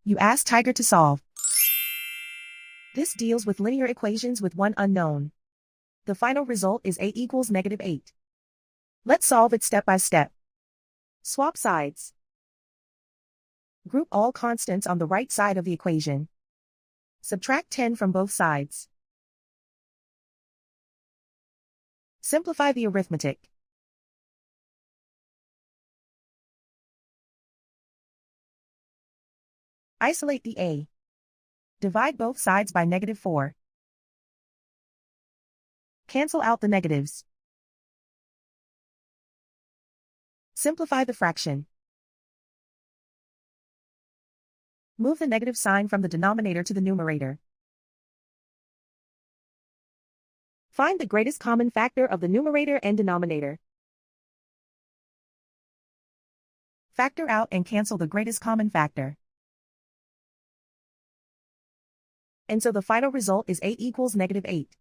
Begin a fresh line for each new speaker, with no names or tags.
You ask Tiger to solve. This deals with linear equations with one unknown. The final result is a equals -8. Let's solve it step by step. Swap sides. Group all constants on the right side of the equation. Subtract 10 from both sides. Simplify the arithmetic. Isolate the a. Divide both sides by -4. Cancel out the negatives. Simplify the fraction. Move the negative sign from the denominator to the numerator. Find the greatest common factor of the numerator and denominator. Factor out and cancel the greatest common factor. And so the final result is a equals -8.